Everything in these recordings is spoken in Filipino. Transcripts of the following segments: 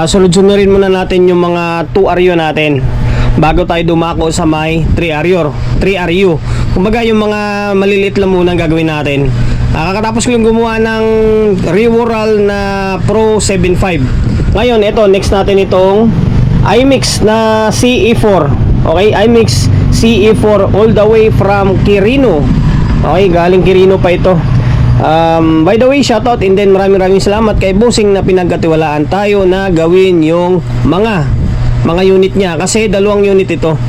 Sunod-sunodin muna natin yung mga 2 aryo natin bago tayo dumako sa may 3 RU. Kumbaga yung mga maliliit lang muna ang gagawin natin. Kakatapos ko yung gumawa ng Reworal na Pro 7.5. Ngayon, ito, next natin itong iMix na CE4. Okay, iMix CE4 all the way from Quirino. Okay, galing Quirino pa ito. By the way, shoutout and then maraming salamat kay Bossing na pinagkatiwalaan tayo na gawin yung mga unit niya, kasi dalawang unit ito.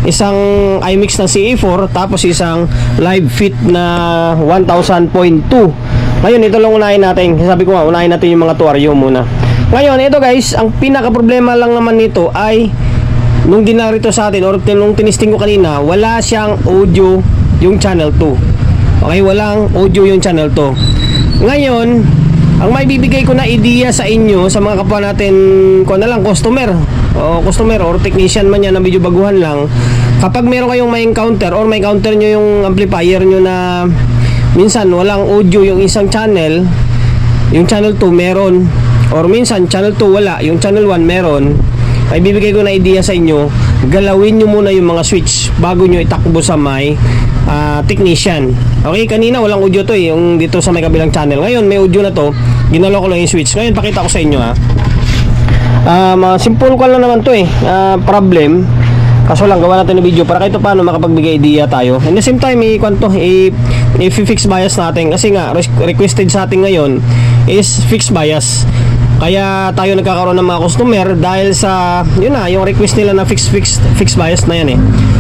Isang iMix na CE4 tapos isang live fit na 1000.2. Ngayon, ito lang unahin natin. Sabi ko nga, unahin natin yung mga tuwaryo muna. Ngayon, ito guys, ang pinaka problema lang naman nito ay nung dinarito sa atin or nung tinisting ko kanina, wala siyang audio yung channel 2. Okay, walang audio yung channel 2. Ngayon, ang may bibigay ko na idea sa inyo, sa mga kapwa natin, kung na lang, customer or technician man yan na medyo baguhan lang, kapag meron kayong may encounter or may counter nyo yung amplifier nyo na minsan walang audio yung isang channel, yung channel 2 meron, or minsan channel 2 wala, yung channel 1 meron, ay bibigay ko na idea sa inyo, galawin nyo muna yung mga switch bago nyo itakbo sa may technician. Okay, kanina walang audio to yung dito sa may kabilang channel. Ngayon may audio na to, ginalaw ko lang yung switch. Ngayon pakita ko sa inyo simple ko lang naman to problem. Kaso lang gawa natin ng video para kahit paano makapagbigay idea tayo. And the same time, i-fix bias natin kasi nga requested sa atin ngayon is fixed bias. Kaya tayo nagkakaroon ng mga customer dahil sa yung request nila na fixed bias na yan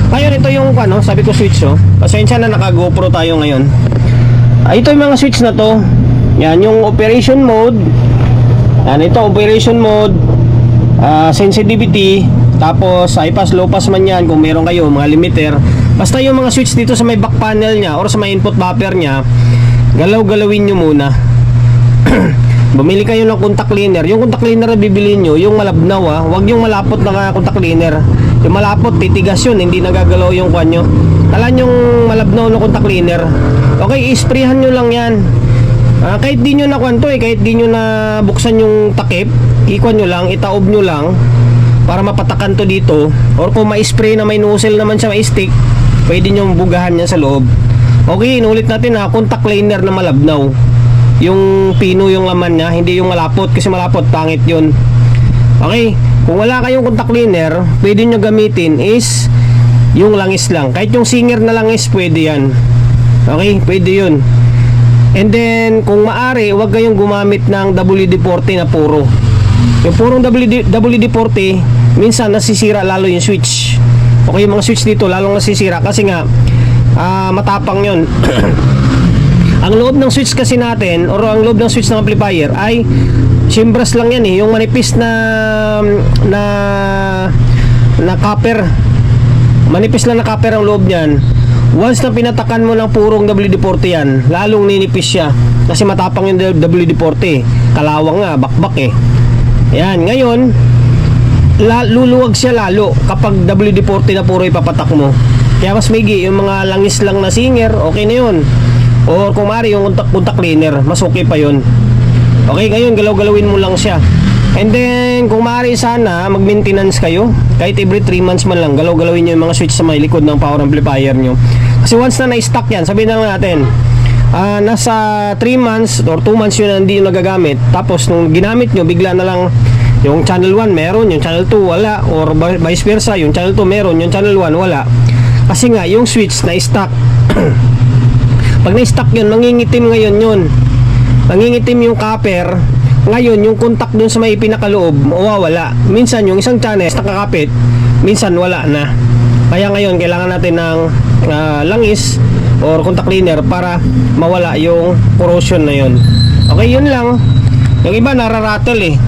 Ngayon ito yung sabi ko switch Pasensya na naka GoPro tayo ngayon. Ito yung mga switch na to. Yan yung operation mode. Yan ito operation mode, sensitivity, tapos high pass, low pass man yan kung meron kayo mga limiter. Basta yung mga switch dito sa may back panel nya or sa may input buffer nya, galaw-galawin nyo muna. Bumili kayo ng contact cleaner. Yung contact cleaner na bibiliin nyo, yung malabnaw huwag yung malapot na contact cleaner. Yung malapot, titigas yun, hindi nagagalaw yung kwan nyo. Talan yung malabnaw na contact cleaner. Okay, isprayhan nyo lang yan. Kahit di nyo na kwan to kahit di nyo na buksan yung takip, ikwan nyo lang, itaob nyo lang para mapatakan to dito. Or kung ma-spray na may nozzle naman siya, may stick, pwede nyo bugahan yan sa loob. Okay, inulit natin contact cleaner na malabnaw. Yung pino yung laman niya, hindi yung malapot, kasi malapot pangit yun. Okay, kung wala kayong contact cleaner, pwede nyo gamitin is yung langis lang. Kahit yung singer na langis, pwede yan. Okay, pwede yun. And then kung maaari, huwag kayong gumamit ng WD-40 na puro. Yung purong WD-40 minsan nasisira lalo yung switch. Okay, yung mga switch dito lalong nasisira kasi nga matapang yun. Ang loob ng switch kasi natin, or ang loob ng switch ng amplifier ay chimbras lang yan yung manipis na copper. Manipis lang na copper ang loob niyan. Once na pinatakan mo ng purong WD-40 yan, lalong ninipis siya kasi matapang yung WD-40. Kalawang nga, bakbak Yan, ngayon luluwag siya lalo kapag WD-40 na puro ipapatak mo. Kaya mas maigi yung mga langis lang na singer, okay na yun. O kung maaari yung contact cleaner, mas okay pa yun. Okay, ngayon galaw-galawin mo lang siya. And then kung maaari sana mag-maintenance kayo, kahit every 3 months man lang, galaw-galawin nyo yung mga switch sa may likod ng power amplifier nyo. Kasi once na na-stock yan, sabihin na lang natin nasa 3 months or 2 months yun na hindi nyo nagagamit, tapos nung ginamit nyo, bigla na lang yung channel 1 meron, yung channel 2 wala, or vice versa, yung channel 2 meron, yung channel 1 wala. Kasi nga yung switch na-stock. Pag na-stock yun, mangingitim ngayon yun. Mangingitim yung copper. Ngayon, yung contact dun sa may pinakaloob, mawawala. Minsan, yung isang channel, nakakapit, minsan wala na. Kaya ngayon, kailangan natin ng langis or contact cleaner para mawala yung corrosion na yun. Okay, yun lang. Yung iba, nararattle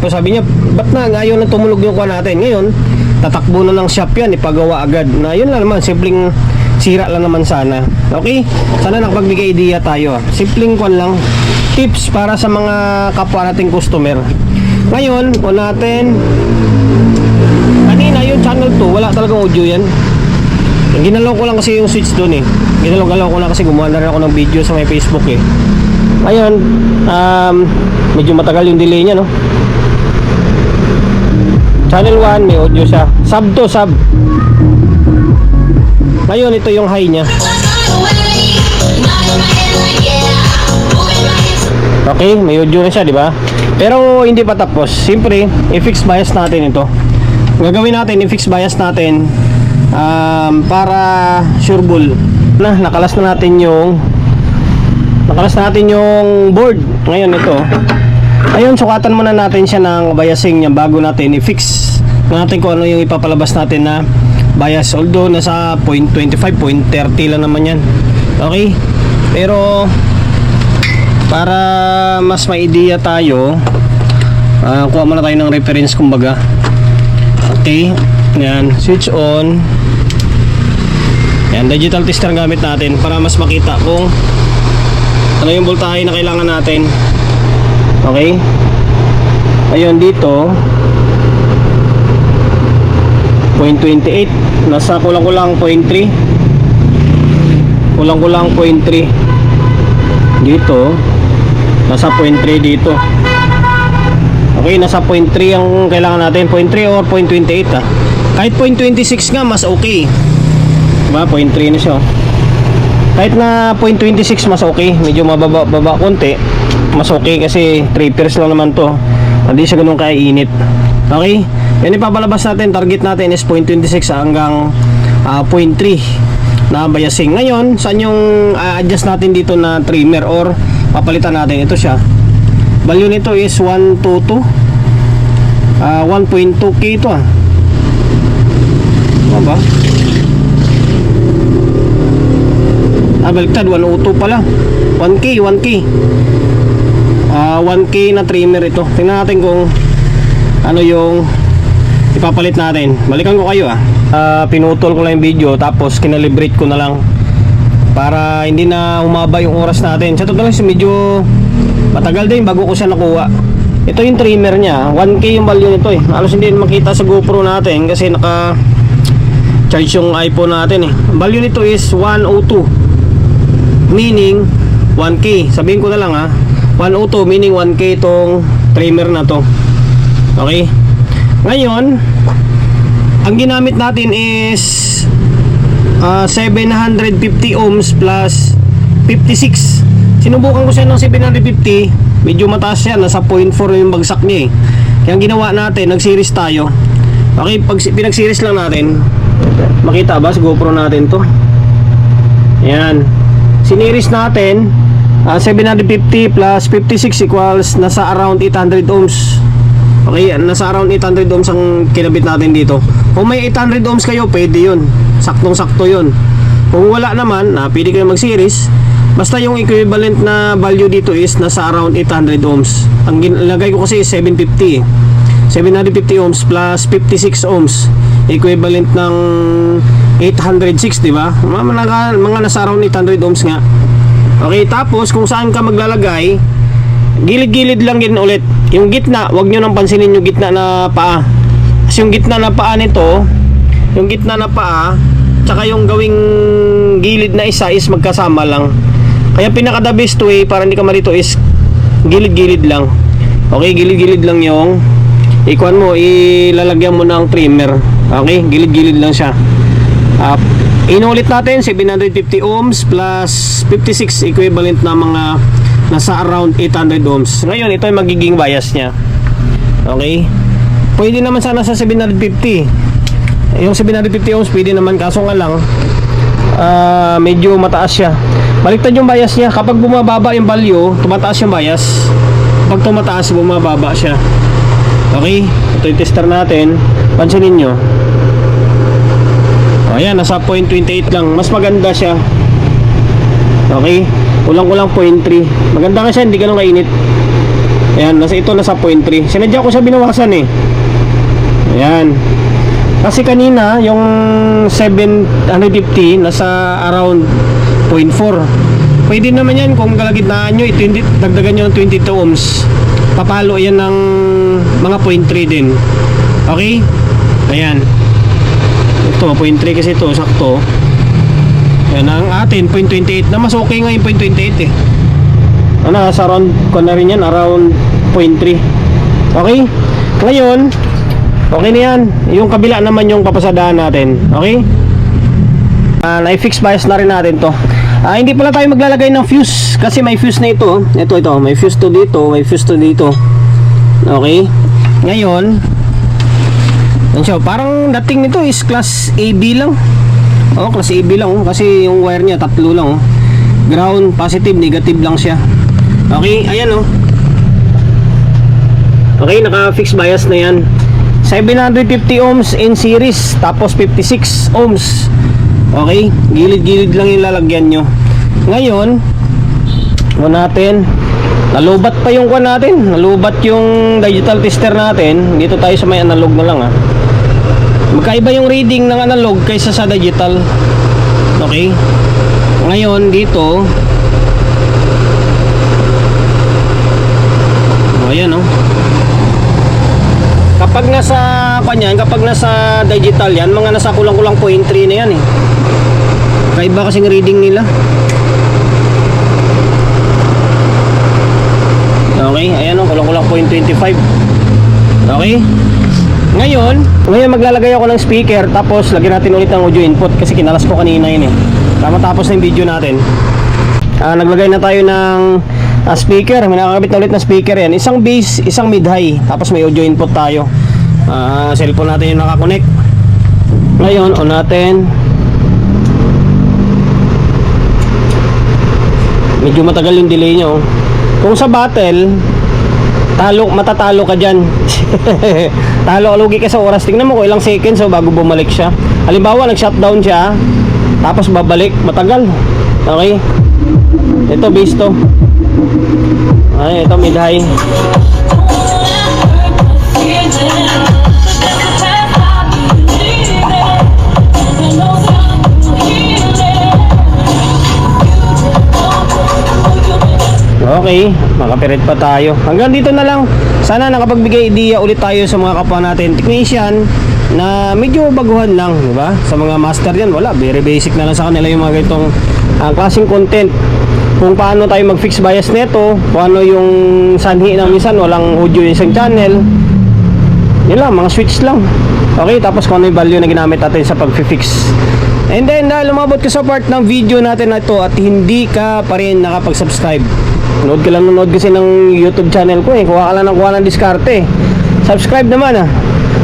sabi niya, ba't na ngayon na tumulog yung kuha natin? Ngayon, tatakbo na ng shop yan, ipagawa agad. Na yun lang naman, simpleng sira lang naman sana. Okay? Sana nakapagbigay idea tayo. Simpleng kwan lang. Tips para sa mga kapwa nating customer. Ngayon, kung natin kanina yung channel 2, wala talagang audio yan. Ginalaw ko lang kasi yung switch doon Ginalaw ko lang kasi gumawa na rin ako ng video sa may Facebook Ngayon, medyo matagal yung delay niya Channel 1, may audio siya. Sub to, sub. Ngayon, ito yung high niya. Okay, may audio na siya, di ba? Pero hindi pa tapos. Siyempre, i-fix bias natin ito. Gagawin natin, i-fix bias natin para sureball. Nakalas na natin yung board. Ngayon ito. Ayun, sukatan muna natin siya ng biasing niya bago natin i-fix natin kung ano yung ipapalabas natin na bias. Although nasa 0.25, 0.30 lang naman yan. Okay? Pero para mas may idea tayo, kuha muna tayo ng reference kumbaga. Okay? Yan, switch on. Yan, digital tester gamit natin para mas makita kung ano yung voltahe na kailangan natin. Okay? Ayun, dito 0.28, nasa kulang-kulang 0.3, kulang-kulang 0.3 dito, nasa 0.3 dito. Okay, nasa 0.3 ang kailangan natin, 0.3 or 0.28 kahit 0.26 nga mas okay, diba? 0.3 na siya. Kahit na 0.26 mas okay, medyo mababa konti, mas okay kasi 3 pairs lang naman to, hindi siya ganun kainit. Okay, yan ipapalabas natin, target natin is 0.26 hanggang 0.3 na biasing. Ngayon, saan yung adjust natin dito na trimmer or papalitan natin? Ito siya, value nito is 122, 1.2k ito ano ba? Baliktad, 102 pala. 1k 1k na trimmer ito. Tingnan natin kung ano yung ipapalit natin. Balikan ko kayo pinutol ko lang yung video tapos kinalibrate ko na lang para hindi na humaba yung oras natin. Sa totoo lang, medyo matagal din bago ko siya nakuha. Ito yung trimmer niya, 1k yung value nito halos hindi makita sa GoPro natin kasi naka charge yung iPhone natin Value nito is 102, meaning 1k. Sabihin ko na lang 102 meaning 1k tong trimmer na to. Okay, ngayon ang ginamit natin is 750 ohms plus 56. Sinubukan ko siya ng 750, medyo mataas siya, nasa 0.4 yung bagsak niya Kaya ang ginawa natin, nag-series tayo. Okay, pag pinag-series lang natin, makita ba sa GoPro natin to? Yan, sineries natin, 750 plus 56 equals nasa around 800 ohms. Okay, nasa around 800 ohms ang kinabit natin dito. Kung may 800 ohms kayo, pwede yun, saktong-sakto yun. Kung wala naman, pwede kayo mag-series. Basta yung equivalent na value dito is nasa around 800 ohms. Ang ginagay ko kasi is 750 ohms plus 56 ohms, equivalent ng 806, di ba? Mga nasa around 800 ohms nga. Okay, tapos kung saan ka maglalagay, gilid-gilid lang din ulit. Yung gitna, wag nyo nang pansinin yung gitna na paa. Kasi yung gitna na paa nito, yung gitna na paa, tsaka yung gawing gilid na isa is magkasama lang. Kaya pinaka the best way para hindi ka malito is gilid-gilid lang. Okay, gilid-gilid lang yung ikuan mo, ilalagyan mo ng trimmer. Okay, gilid-gilid lang siya. Inulit natin 750 ohms plus 56, equivalent na mga nasa around 800 ohms. Ngayon, ito ay magiging bias niya. Okay, pwede naman sana sa 750. Yung 750 ohms pwede naman, kaso nga lang medyo mataas siya. Baliktad yung bias niya. Kapag bumababa yung value, tumataas yung bias. Pag tumataas, bumababa siya. Okay, ito yung tester natin. Pansinin nyo, ayan, nasa 0.28 lang. Mas maganda siya. Okay, kulang-kulang 0.3. Maganda nga siya, hindi ganun kainit. Ayan, nasa 0.3. Sinadya ko siya binawasan Ayan, kasi kanina yung 750 nasa around 0.4. Pwede naman yan kung kalagitnaan nyo, dagdagan nyo ng 22 ohms. Papalo yan ng mga 0.3 din. Okay, ayan, ito 0.3 kasi ito sakto. Yan ang atin 0.28 na mas okay nga yung 0.28 nasa around ko na rin yan, around 0.3. Okay, ngayon Okay na yan. Yung kabila naman yung papasadaan natin. Okay? Na-fix bias na rin natin to. Hindi pala tayo maglalagay ng fuse kasi may fuse na ito. Ito. May fuse to dito, may fuse to dito. Okay? Ngayon, parang dating nito is class AB lang. Class AB lang. Kasi yung wire niya, tatlo lang. Ground, positive, negative lang siya. Okay, ayan Okay, naka-fix bias na yan. 750 ohms in series, tapos 56 ohms. Okay, gilid-gilid lang yung lalagyan nyo. Ngayon, natin, nalubat pa yung kuwan natin. Nalubat yung digital tester natin. Dito tayo sa may analog na lang Magkaiba yung reading ng analog kaysa sa digital. Okay. Ngayon dito, ayan kapag nasa digital yan, mga nasa kulang-kulang 0.3 na yan Kakaiba kasing reading nila. Okay, ayan kulang-kulang 0.25. Okay. Ngayon maglalagay ako ng speaker, tapos lagyan natin ulit ng audio input kasi kinalas ko kanina yun Tama tapos na yung video natin. Naglagay na tayo ng speaker. May nakakabit na ulit na speaker yan. Isang bass, isang mid-high. Tapos may audio input tayo. Cellphone natin yung nakakonect. Ngayon, on natin. Medyo matagal yung delay nyo. Kung sa battle, matatalo ka dyan. Lugi ka sa oras. Tingnan mo kung ilang seconds bago bumalik siya. Halimbawa, nag-shutdown siya, tapos babalik, matagal. Okay. Ito bass to. Ito mid-high. Okay, makapirit pa tayo. Hanggang dito na lang. Sana nakapagbigay idea ulit tayo sa mga kapwa natin technician na medyo baguhan lang, di ba? Sa mga master yan, wala, very basic na lang sa kanila yung mga ganitong klaseng content. Kung paano tayo mag-fix bias neto, paano yung sanhi ng minsan walang audio yung isang channel. Yun lang, mga switch lang. Okay, tapos kung ano yung value na ginamit natin sa pag-fix. And then, dahil lumabot ka sa part ng video natin na ito at hindi ka pa rin nakapag-subscribe, nanood kasi ng YouTube channel ko kuha ka lang ng diskarte. Subscribe naman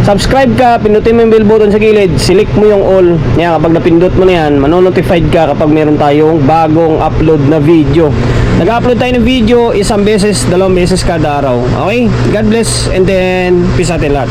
Subscribe ka, pindutin mo yung bell button sa gilid, select mo yung all. Kapag napindot mo na yan, manonotified ka kapag meron tayong bagong upload na video. Nag-upload tayo ng video isang beses, 2 beses kada araw. Okay? God bless and then peace natin lahat.